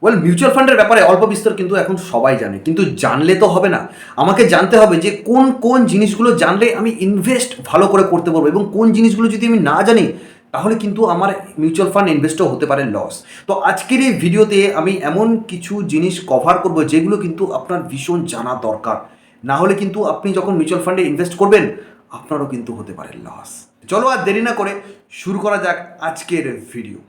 Well, mutual ফান্ডের ব্যাপারে অল্প বিস্তর কিন্তু এখন সবাই জানে, কিন্তু জানলে তো হবে না। আমাকে জানতে হবে যে কোন কোন জিনিসগুলো জানলে আমি ইনভেস্ট ভালো করে করতে পারবো, এবং কোন জিনিসগুলো যদি আমি না জানি তাহলে কিন্তু আমার মিউচুয়াল ফান্ড ইনভেস্টও হতে পারে লস। তো আজকের এই ভিডিওতে আমি এমন কিছু জিনিস কভার করব যেগুলো কিন্তু আপনার ভীষণ জানা দরকার। না হলে কিন্তু আপনি যখন মিউচুয়াল ফান্ডে ইনভেস্ট করবেন আপনারও কিন্তু হতে পারে লস। চলো আর দেরি না করে শুরু করা যাক আজকের video.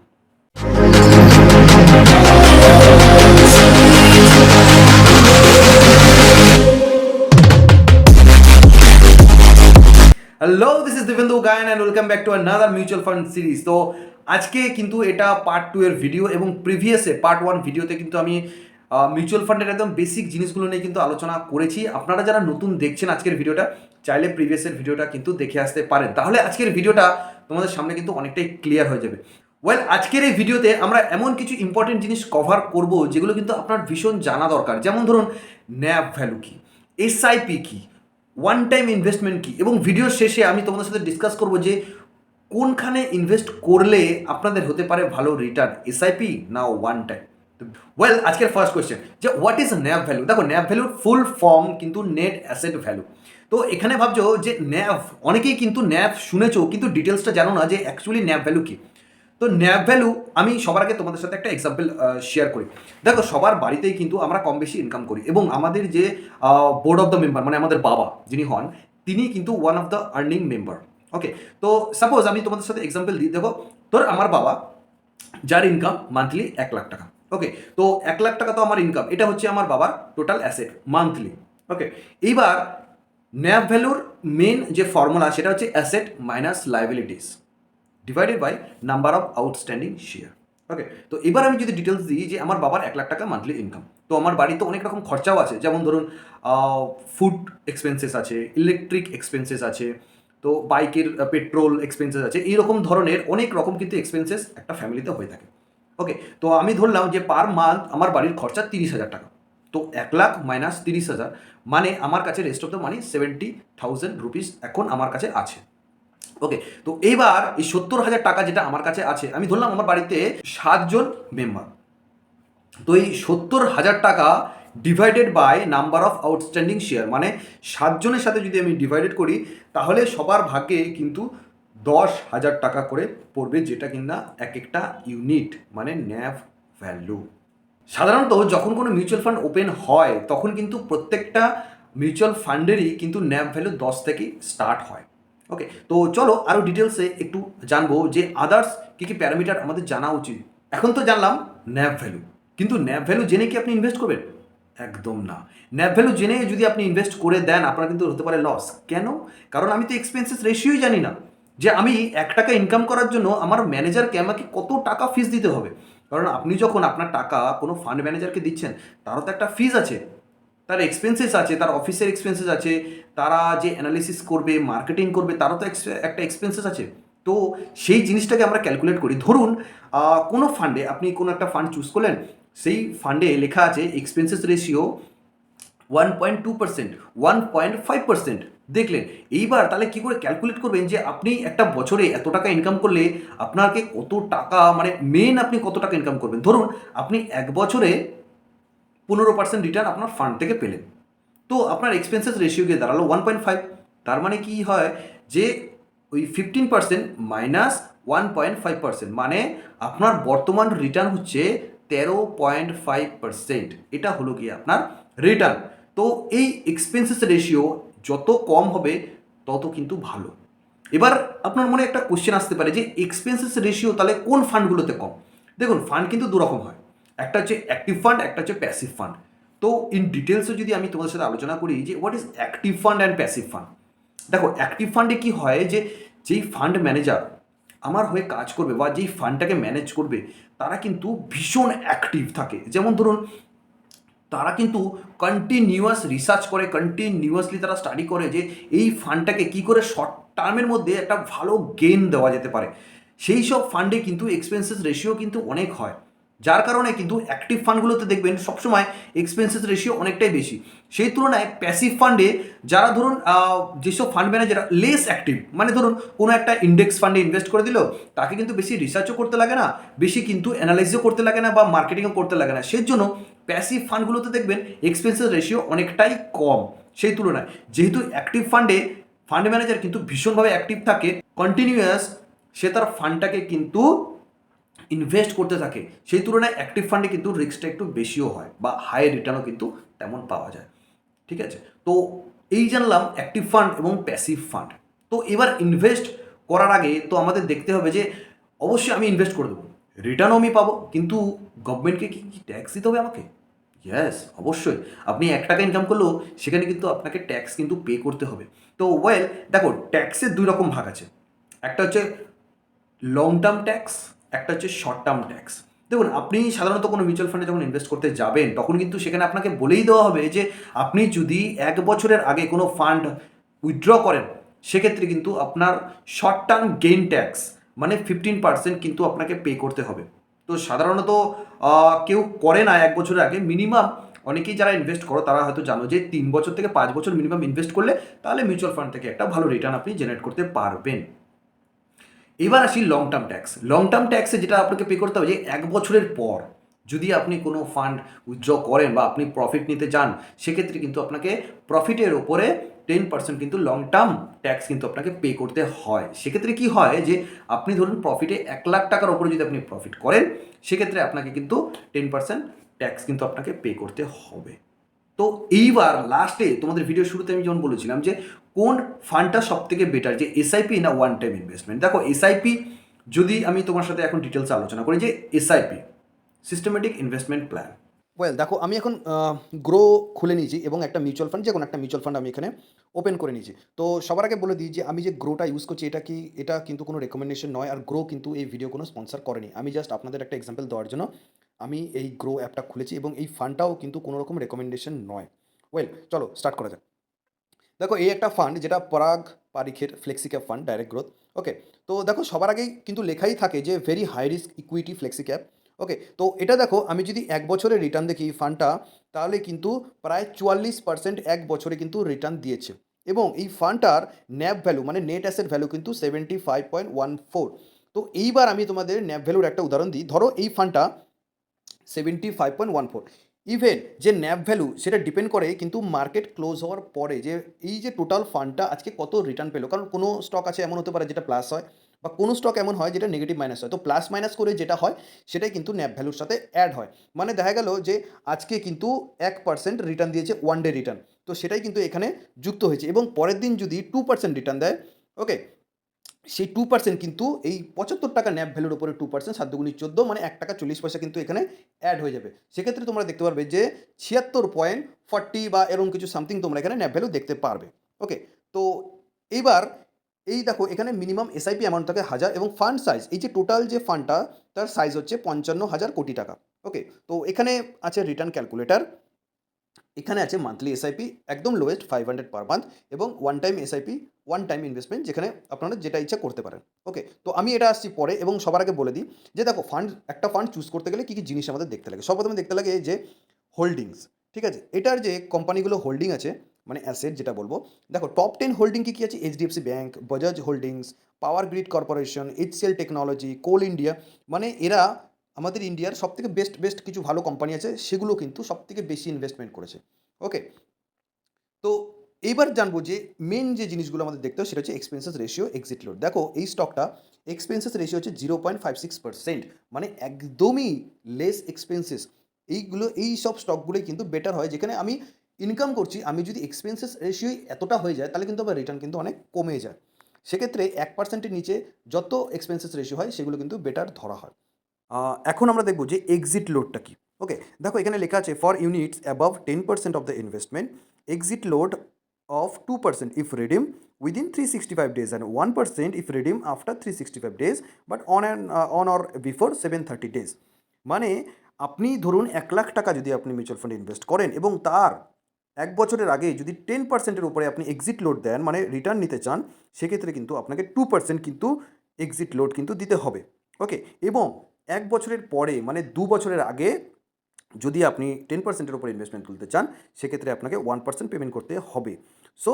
Hello, this is Dibendu গায়ন and welcome back to another mutual fund series. তো আজকে কিন্তু এটা পার্ট 2 এর ভিডিও, এবং প্রিভিয়াসে পার্ট 1 ভিডিওতে কিন্তু আমি মিউচুয়াল ফান্ডের একদম বেসিক জিনিসগুলো নিয়ে কিন্তু আলোচনা করেছি। আপনারা যারা নতুন দেখছেন আজকের ভিডিওটা, চাইলে প্রিভিয়াসের ভিডিওটা কিন্তু দেখে আসতে পারেন, তাহলে আজকের ভিডিওটা তোমাদের সামনে কিন্তু অনেকটাই ক্লিয়ার হয়ে যাবে। ওয়েল, আজকের এই ভিডিওতে আমরা এমন কিছু ইম্পর্টেন্ট জিনিস কভার করব যেগুলো কিন্তু আপনার ভীষণ জানা দরকার। যেমন ধরুন, ন্যাভ ভ্যালু কী, এসআইপি কী, ওয়ান টাইম ইনভেস্টমেন্ট কী, এবং ভিডিওর শেষে আমি তোমাদের সাথে ডিসকাস করব যে কোনখানে ইনভেস্ট করলে আপনাদের হতে পারে ভালো রিটার্ন, এসআইপি না ওয়ান টাইম। ওয়েল, আজকের ফার্স্ট কোয়েশ্চেন যে হোয়াট ইজ ন্যাভ ভ্যালু। দেখো, ন্যাভ ভ্যালুর ফুল ফর্ম কিন্তু নেট অ্যাসেট ভ্যালু। তো এখানে ভাবছো যে ন্যাভ, অনেকেই কিন্তু ন্যাভ শুনেছো কিন্তু ডিটেলসটা জানো না যে অ্যাকচুয়ালি ন্যাভ ভ্যালু কী। তো ন্যাভ ভ্যালু আমি সবার আগে তোমাদের সাথে একটা এক্সাম্পল শেয়ার করি। দেখো, সবার বাড়িতেই কিন্তু আমরা কম বেশি ইনকাম করি, এবং আমাদের যে বোর্ড অফ দ্য মেম্বার মানে আমাদের বাবা যিনি হন, তিনি কিন্তু one of the earning member. Okay, তো সাপোজ আমি তোমাদের সাথে এক্সাম্পল দিই। দেখো, তোর আমার বাবা, যার ইনকাম মান্থলি 1 লাখ টাকা। ওকে, তো 1 লাখ টাকা তো আমার ইনকাম, এটা হচ্ছে আমার বাবার টোটাল অ্যাসেট মান্থলি। ওকে, এইবার ন্যাভ ভ্যালুর মেন যে ফর্মুলা সেটা হচ্ছে asset minus liabilities divided by number of outstanding share. Okay, তো এবার আমি যদি ডিটেলস দিই যে আমার বাবার 1 লাখ টাকা মান্থলি ইনকাম, তো আমার বাড়িতে অনেক রকম খরচাও আছে। যেমন ধরুন, ফুড এক্সপেন্সেস আছে, ইলেকট্রিক এক্সপেন্সেস আছে, তো বাইকের পেট্রোল এক্সপেন্সেস আছে, এইরকম ধরনের অনেক রকম কিন্তু এক্সপেন্সেস একটা ফ্যামিলিতে হয়ে থাকে। ওকে, তো আমি ধরলাম যে পার মান্থ আমার বাড়ির খরচা 30,000 টাকা। তো 1 লাখ মাইনাস 30,000 মানে আমার কাছে rest of the money 70,000 rupees এখন আমার কাছে আছে। ওকে, তো এইবার এই 70,000 টাকা যেটা আমার কাছে আছে, আমি ধরলাম আমার বাড়িতে 7 জন মেম্বার। তো এই 70,000 টাকা divided by number of outstanding share, মানে 7 জনের সাথে যদি আমি ডিভাইডেড করি তাহলে সবার ভাগ্যে কিন্তু 10,000 টাকা করে পড়বে, যেটা কিনা এক একটা ইউনিট মানে ন্যাভ ভ্যালু। সাধারণত যখন কোনো মিউচুয়াল ফান্ড ওপেন হয় তখন কিন্তু প্রত্যেকটা মিউচুয়াল ফান্ডেরই কিন্তু ন্যাভ ভ্যালু 10 থেকে স্টার্ট হয়। ওকে, তো চলো আরও ডিটেলসে একটু জানবো যে আদার্স কী কী প্যারামিটার আমাদের জানা উচিত। এখন তো জানলাম ন্যাভ ভ্যালু, কিন্তু ন্যাভ ভ্যালু জেনে কি আপনি ইনভেস্ট করবেন? একদম না। ন্যাভ ভ্যালু জেনে যদি আপনি ইনভেস্ট করে দেন আপনার কিন্তু হতে পারে লস। কেন? কারণ আমি তো এক্সপেন্সেস রেশিওই জানি না, যে আমি 1 টাকা ইনকাম করার জন্য আমার ম্যানেজারকে আমাকে কত টাকা ফিস দিতে হবে। কারণ আপনি যখন আপনার টাকা কোনো ফান্ড ম্যানেজারকে দিচ্ছেন, তারও তো একটা ফিজ আছে, তার এক্সপেন্সেস আছে, তার অফিসের এক্সপেন্সেস আছে, তারা যে অ্যানালিসিস করবে, মার্কেটিং করবে, তারও তো একটা এক্সপেন্সেস আছে। তো সেই জিনিসটাকে আমরা ক্যালকুলেট করি। ধরুন, কোনো ফান্ডে আপনি কোনো একটা ফান্ড চুজ করলেন, সেই ফান্ডে লেখা আছে এক্সপেন্সেস রেশিও 1.2%, 1.5% দেখলেন। এইবার তাহলে কী করে ক্যালকুলেট করবেন যে আপনি একটা বছরে এত টাকা ইনকাম করলে আপনাকে কত টাকা, মানে মেন আপনি কত টাকা ইনকাম করবেন। ধরুন আপনি 1 বছরে 15% রিটার্ন আপনার ফান্ড থেকে পেলেন, তো আপনার এক্সপেন্সেস রেশিও গিয়ে দাঁড়ালো 1.5। তার মানে কি হয় যে ওই 15% মাইনাস 1.5% মানে আপনার বর্তমান রিটার্ন হচ্ছে 13.5%। এটা হলো গিয়ে আপনার রিটার্ন। তো এই এক্সপেন্সেস রেশিও যত কম হবে তত কিন্তু ভালো। এবার আপনার মনে একটা কোশ্চেন আসতে পারে যে এক্সপেন্সেস রেশিও তাহলে কোন ফান্ডগুলোতে কম। দেখুন, ফান্ড কিন্তু দুরকম হয়, একটা হচ্ছে অ্যাক্টিভ ফান্ড, একটা হচ্ছে প্যাসিভ ফান্ড। তো ইন ডিটেলসে যদি আমি তোমাদের সাথে আলোচনা করি যে what is active fund and passive fund. দেখো, অ্যাক্টিভ ফান্ডে কি হয় যে যেই ফান্ড ম্যানেজার আমার হয়ে কাজ করবে বা যেই ফান্ডটাকে ম্যানেজ করবে তারা কিন্তু ভীষণ অ্যাক্টিভ থাকে। যেমন ধরুন, তারা কিন্তু কন্টিনিউয়াস রিসার্চ করে, কন্টিনিউয়াসলি তারা স্টাডি করে যে এই ফান্ডটাকে কী করে শর্ট টার্মের মধ্যে একটা ভালো গেইন দেওয়া যেতে পারে। সেই সব ফান্ডে কিন্তু এক্সপেন্সেস রেশিও কিন্তু অনেক হয়। যার কারণে কিন্তু অ্যাক্টিভ ফান্ডগুলোতে দেখবেন সবসময় এক্সপেন্সেস রেশিও অনেকটাই বেশি। সেই তুলনায় প্যাসিভ ফান্ডে যারা ধরুন যেসব ফান্ড ম্যানেজাররা লেস অ্যাক্টিভ, মানে ধরুন কোনো একটা ইন্ডেক্স ফান্ডে ইনভেস্ট করে দিল, তাকে কিন্তু বেশি রিসার্চও করতে লাগে না, বেশি কিন্তু অ্যানালাইজও করতে লাগে না বা মার্কেটিংও করতে লাগে না। সেই জন্য প্যাসিভ ফান্ডগুলোতে দেখবেন এক্সপেন্সেস রেশিও অনেকটাই কম সেই তুলনায়। যেহেতু অ্যাক্টিভ ফান্ডে ফান্ড ম্যানেজার কিন্তু ভীষণভাবে অ্যাক্টিভ থাকে, কন্টিনিউয়াস সে তার ফান্ডটাকে কিন্তু ইনভেস্ট করতে থাকে, সেই তুলনায় অ্যাক্টিভ ফান্ডে কিন্তু রিস্কটা একটু বেশিও হয় বা হাই রিটার্নও কিন্তু তেমন পাওয়া যায়। ঠিক আছে, তো এই জানলাম অ্যাক্টিভ ফান্ড এবং প্যাসিভ ফান্ড। তো এবার ইনভেস্ট করার আগে তো আমাদের দেখতে হবে যে অবশ্যই আমি ইনভেস্ট করে দেবো, রিটার্নও আমি পাবো, কিন্তু গভর্নমেন্টকে কি ট্যাক্স দিতে হবে আমাকে? ইয়েস, অবশ্যই। আপনি 1 টাকা ইনকাম করলেও সেখানে কিন্তু আপনাকে ট্যাক্স কিন্তু পে করতে হবে। তো ওয়েল দেখো, ট্যাক্সের 2 রকম ভাগ আছে, একটা হচ্ছে লং টার্ম ট্যাক্স, একটা হচ্ছে শর্ট টার্ম ট্যাক্স। দেখুন, আপনি সাধারণত কোনো মিউচুয়াল ফান্ডে যখন ইনভেস্ট করতে যাবেন তখন কিন্তু সেখানে আপনাকে বলেই দেওয়া হবে যে আপনি যদি 1 বছরের আগে কোনো ফান্ড উইথড্র করেন, সেক্ষেত্রে কিন্তু আপনার শর্ট টার্ম গেইন ট্যাক্স মানে 15% কিন্তু আপনাকে পে করতে হবে। তো সাধারণত কেউ করে না 1 বছরের আগে, মিনিমাম অনেকেই যারা ইনভেস্ট করো তারা হয়তো জানো যে 3 বছর থেকে 5 বছর মিনিমাম ইনভেস্ট করলে তাহলে মিউচুয়াল ফান্ড থেকে একটা ভালো রিটার্ন আপনি জেনারেট করতে পারবেন। এবার আসি long term tax. Long term ট্যাক্সে যেটা আপনাকে পে করতে হবে যে 1 বছরের পর যদি আপনি কোনো ফান্ড উইথড্র করেন বা আপনি প্রফিট নিতে যান, সেক্ষেত্রে কিন্তু আপনাকে প্রফিটের ওপরে 10% কিন্তু লং টার্ম ট্যাক্স কিন্তু আপনাকে পে করতে হয়। সেক্ষেত্রে কি হয় যে আপনি ধরুন প্রফিটে 1 লাখ টাকার ওপরে যদি আপনি প্রফিট করেন, সেক্ষেত্রে আপনাকে কিন্তু 10% ট্যাক্স কিন্তু আপনাকে পে করতে হবে। তো এইবার লাস্টে তোমাদের ভিডিও শুরুতে আমি যেমন বলেছিলাম যে কোন ফান্ডটা সব থেকে বেটার, যে এসআইপি না ওয়ান টাইম ইনভেস্টমেন্ট। দেখো, এসআইপি যদি আমি তোমার সাথে এখন ডিটেলস আলোচনা করি, যে SIP systematic investment plan. Well দেখো, আমি এখন গ্রো খুলে নিয়েছি এবং একটা মিউচুয়াল ফান্ড, যে কোনো একটা মিউচুয়াল ফান্ড আমি এখানে ওপেন করে নিয়েছি। তো সবার আগে বলে দিই যে আমি যে গ্রোটা ইউজ করছি এটা কিন্তু কোনো রেকমেন্ডেশন নয়, আর গ্রো কিন্তু এই ভিডিও কোনো স্পন্সর করেনি। আমি জাস্ট আপনাদের একটা এক্সাম্পল দেওয়ার জন্য আমি এই গ্রো অ্যাপটা খুলেছি, এবং এই ফান্ডটাও কিন্তু কোনো রকম রেকমেন্ডেশন নয়। ওয়েল চলো স্টার্ট করা যাক। দেখো, এই একটা ফান্ড যেটা পরাগ পারিখের flexi cap fund, direct growth. Okay, তো দেখো সবার আগেই কিন্তু লেখাই থাকে যে very high risk equity flexi cap. Okay, তো এটা দেখো, আমি যদি 1 বছরের রিটার্ন দেখি ফান্ডটা, তাহলে কিন্তু প্রায় 44% 1 বছরে কিন্তু রিটার্ন দিয়েছে। এবং এই ফান্ডটার ন্যাপ ভ্যালু মানে নেট অ্যাসেট ভ্যালু কিন্তু 75.14। তো এইবার আমি তোমাদের ন্যাপ ভ্যালুর একটা উদাহরণ দিই। ধরো এই ফান্ডটা 75.14, ইভেন যে ন্যাপ ভ্যালু সেটা ডিপেন্ড করে কিন্তু মার্কেট ক্লোজ হওয়ার পরে, যে এই যে টোটাল ফান্ডটা আজকে কত রিটার্ন পেলো। কারণ কোনো স্টক আছে এমন হতে পারে যেটা প্লাস হয়, বা কোনো স্টক এমন হয় যেটা নেগেটিভ মাইনাস হয়। তো প্লাস মাইনাস করে যেটা হয় সেটাই কিন্তু ন্যাপ ভ্যালুর সাথে অ্যাড হয়। মানে দেখা গেল যে আজকে কিন্তু 1% রিটার্ন দিয়েছে, ওয়ান ডে রিটার্ন, তো সেটাই কিন্তু এখানে যুক্ত হয়েছে। এবং পরের দিন যদি 2% রিটার্ন দেয়, ওকে, সেই 2% কিন্তু এই 75 টাকা ন্যাপ ভ্যালুর উপরে 2%, 7×2=14, মানে 1 টাকা 40 পয়সা কিন্তু এখানে অ্যাড হয়ে যাবে। সেক্ষেত্রে তোমরা দেখতে পারবে যে 76.40 বা এরকম কিছু সামথিং তোমরা এখানে ন্যাপ ভ্যালু দেখতে পারবে। ওকে, তো এইবার এই দেখো, এখানে মিনিমাম এসআইপি অ্যামাউন্ট থাকে 1000, এবং ফান্ড সাইজ, এই যে টোটাল যে ফান্ডটা তার সাইজ হচ্ছে 55,000 কোটি টাকা। ওকে, তো এখানে আছে রিটার্ন ক্যালকুলেটার, এখানে আছে মান্থলি এসআইপি একদম লোয়েস্ট 500 পার মান্থ, এবং one time SIP, one time investment, যেখানে আপনারা যেটা ইচ্ছা করতে পারেন। ওকে, তো আমি এটা আসছি পরে, এবং সবার আগে বলে দিই যে দেখো, একটা ফান্ড চুজ করতে গেলে কী কী জিনিস আমাদের দেখতে লাগে। সর্বপ্রথমে দেখতে লাগে যে হোল্ডিংস। ঠিক আছে, এটার যে কোম্পানিগুলো হোল্ডিং আছে, মানে অ্যাসেট যেটা বলবো, দেখো টপ 10 হোল্ডিং কী কী আছে: HDFC bank, Bajaj holdings, power grid corporation, HCL technology, কোল ইন্ডিয়া। মানে এরা আমাদের ইন্ডিয়ার সবথেকে বেস্ট বেস্ট কিছু ভালো কোম্পানি আছে, সেগুলো কিন্তু সবথেকে বেশি ইনভেস্টমেন্ট করেছে। ওকে, তো এইবার জানবো যে মেন যে জিনিসগুলো আমাদের দেখতে হয় সেটা হচ্ছে এক্সপেন্সেস রেশিও, এক্সিট লোড। দেখো, এই স্টকটা এক্সপেন্সেস রেশিও হচ্ছে 0.56%, মানে একদমই লেস এক্সপেন্সেস। এই সব স্টকগুলোই কিন্তু বেটার হয়, যেখানে আমি ইনকাম করছি, আমি যদি এক্সপেন্সেস রেশিও এতটা হয়ে যায় তাহলে কিন্তু আমার রিটার্ন কিন্তু অনেক কমে যায়। সেক্ষেত্রে 1%-এর নিচে যত এক্সপেন্সেস রেশিও হয় সেগুলো কিন্তু বেটার ধরা হয়। এখন আমরা দেখব যে এক্সিট লোডটা কি। ওকে, দেখো এখানে লেখা আছে for units above 10% of the investment, exit load of 2% if redeem within 365 days and 1% if redeem after 365 days but on or before 730 days। মানে আপনি ধরুন 1 লাখ টাকা যদি আপনি মিউচুয়াল ফান্ডে ইনভেস্ট করেন এবং তার 1 বছরের আগে যদি 10%-এর উপরে আপনি এক্সিট লোড দেন, মানে রিটার্ন নিতে চান, সেক্ষেত্রে কিন্তু আপনাকে 2% কিন্তু এক্সিট লোড কিন্তু দিতে হবে। ওকে, এবং 1 বছরের পরে মানে 2 বছরের আগে যদি আপনি 10%-এর উপরে ইনভেস্টমেন্ট তুলতে চান, সেক্ষেত্রে আপনাকে 1% পেমেন্ট করতে হবে। সো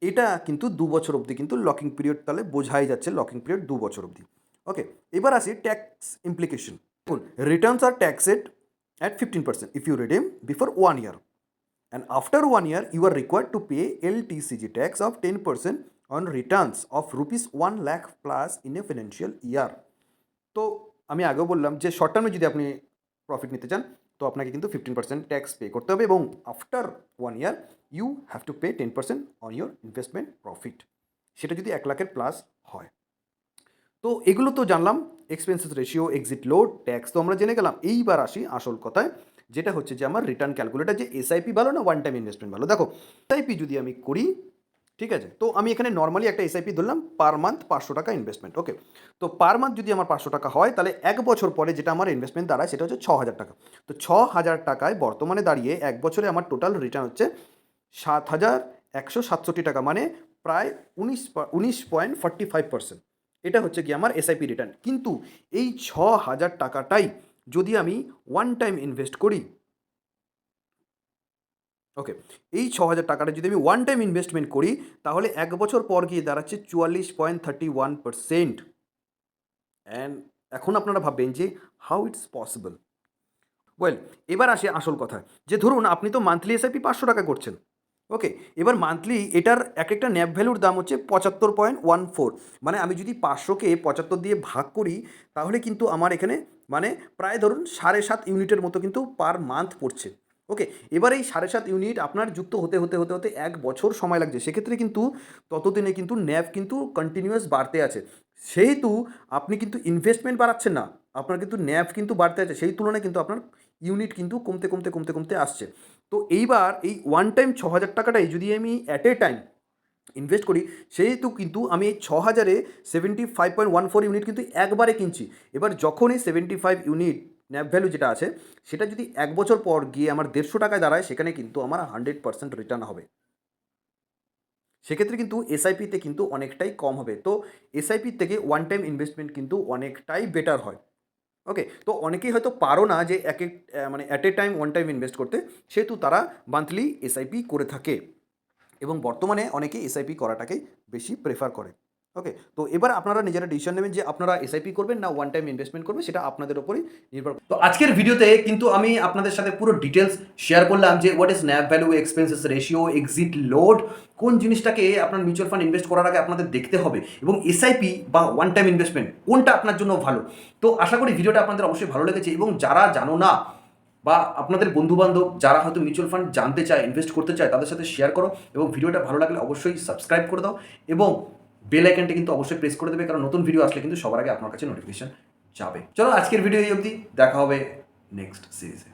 এটা কিন্তু 2 বছর অবধি কিন্তু লকিং পিরিয়ড, তাহলে বোঝাই যাচ্ছে লকিং পিরিয়ড 2 বছর অবধি। ওকে, এবার আসি ট্যাক্স ইমপ্লিকেশন। দেখুন, Returns R ট্যাক্সেড at 15% if you redeem before 1 year, and after 1 year you are required to pay LTCG tax of 10% on returns of rupees 1 lakh plus in a financial year. তো আমি আগেও বললাম যে short টার্মে যদি আপনি profit নিতে চান তো আপনাকে কিন্তু 15% ট্যাক্স পে করতে হবে, এবং after 1 year you have to pay 10% on your investment profit, সেটা যদি 1 লাখের প্লাস হয়। তো এগুলো তো জানলাম, expenses ratio, exit load, tax তো আমরা জেনে গেলাম। এইবার আসি আসল কথায়, যেটা হচ্ছে যে আমার রিটার্ন ক্যালকুলেটার, যে এসআইপি ভালো না ওয়ান টাইম ইনভেস্টমেন্ট ভালো। দেখো, এসআইপি যদি আমি করি, ঠিক আছে, তো আমি এখানে নর্মালি একটা এসআইপি ধরলাম পার মান্থ 500 টাকা ইনভেস্টমেন্ট। ওকে, তো পার মান্থ যদি আমার 500 টাকা হয়, তাহলে 1 বছর পরে যেটা আমার ইনভেস্টমেন্ট দাঁড়ায় সেটা হচ্ছে 6000 টাকা। তো 6000 টাকায় বর্তমানে দাঁড়িয়ে 1 বছরে আমার টোটাল রিটার্ন হচ্ছে 7167 টাকা, মানে প্রায় 19.45%। এটা হচ্ছে কি আমার এসআইপি রিটার্ন। কিন্তু এই 6000 টাকাটাই যদি আমি ওয়ান টাইম ইনভেস্ট করি, ওকে, এই 6000 টাকাটা যদি আমি ওয়ান টাইম ইনভেস্টমেন্ট করি, তাহলে 1 বছর পর গিয়ে দাঁড়াচ্ছে 44.31%। অ্যান্ড এখন আপনারা ভাববেন যে হাউ ইটস পসিবল। ওয়েল, এবার আসে আসল কথা, যে ধরুন আপনি তো মান্থলি এসআইপি 500 টাকা করছেন। ওকে, এবার মান্থলি এটার এক একটা ন্যাপ ভ্যালুর দাম হচ্ছে 75.14, মানে আমি যদি 500কে 75 দিয়ে ভাগ করি, তাহলে কিন্তু আমার এখানে মানে প্রায় ধরুন 7.5 ইউনিটের মতো কিন্তু পার মান্থ পড়ছে। ওকে, এবার এই 7.5 ইউনিট আপনার যুক্ত হতে হতে হতে হতে 1 বছর সময় লাগছে, সেক্ষেত্রে কিন্তু ততদিনে কিন্তু ন্যাপ কিন্তু কন্টিনিউয়াস বাড়তে আছে, সেহেতু আপনি কিন্তু ইনভেস্টমেন্ট বাড়াচ্ছেন না, আপনার কিন্তু ন্যাপ কিন্তু বাড়তে আছে, সেই তুলনায় কিন্তু আপনার ইউনিট কিন্তু কমতে কমতে কমতে কমতে আসছে। তো এইবার এই ওয়ান টাইম 6000 টাকাটাই যদি আমি অ্যাট এ টাইম ইনভেস্ট করি, সেহেতু কিন্তু আমি এই 6000-এ 75.14 ইউনিট কিন্তু একবারে কিনছি। এবার যখন এই 75 ইউনিট ন্যাপ ভ্যালু যেটা আছে, সেটা যদি 1 বছর পর গিয়ে আমার 150 টাকায় দাঁড়ায়, সেখানে কিন্তু আমার 100% রিটার্ন হবে। সেক্ষেত্রে কিন্তু এসআইপিতে কিন্তু অনেকটাই কম হবে। তো এসআইপির থেকে ওয়ান টাইম ইনভেস্টমেন্ট কিন্তু অনেকটাই বেটার হয়। ওকে, তো অনেকেই হয়তো পারো না যে মানে at a time one time invest করতে, সেহেতু তারা মান্থলি এসআইপি করে থাকে, এবং বর্তমানে অনেকেই এসআইপি করাটাকেই বেশি প্রেফার করে। ওকে, তো এবার আপনারা নিজেরা ডিসিশন নেবেন যে আপনারা এসআইপি করবেন না ওয়ান টাইম ইনভেস্টমেন্ট করবেন, সেটা আপনাদের উপরই নির্ভর করে। তো আজকের ভিডিওতে কিন্তু আমি আপনাদের সাথে পুরো ডিটেলস শেয়ার করলাম যে what is nap value, expenses ratio, exit load, কোন জিনিসটাকে আপনার মিউচুয়াল ফান্ড ইনভেস্ট করার আগে আপনাদের দেখতে হবে, এবং এসআইপি বা ওয়ান টাইম ইনভেস্টমেন্ট কোনটা আপনার জন্য ভালো। তো আশা করি ভিডিওটা আপনাদের অবশ্যই ভালো লেগেছে, এবং যারা জানো না বা আপনাদের বন্ধুবান্ধব যারা হয়তো মিউচুয়াল ফান্ড জানতে চায়, ইনভেস্ট করতে চায়, তাদের সাথে শেয়ার করো, এবং ভিডিওটা ভালো লাগলে অবশ্যই সাবস্ক্রাইব করে দাও, এবং বেল আইকনটা কিন্তু অবশ্যই প্রেস করে দেবে, কারণ নতুন ভিডিও আসলে কিন্তু সবার আগে আপনার কাছে নোটিফিকেশন যাবে। চলো আজকের ভিডিও এই অবধি, দেখা হবে নেক্সট সিরিজে।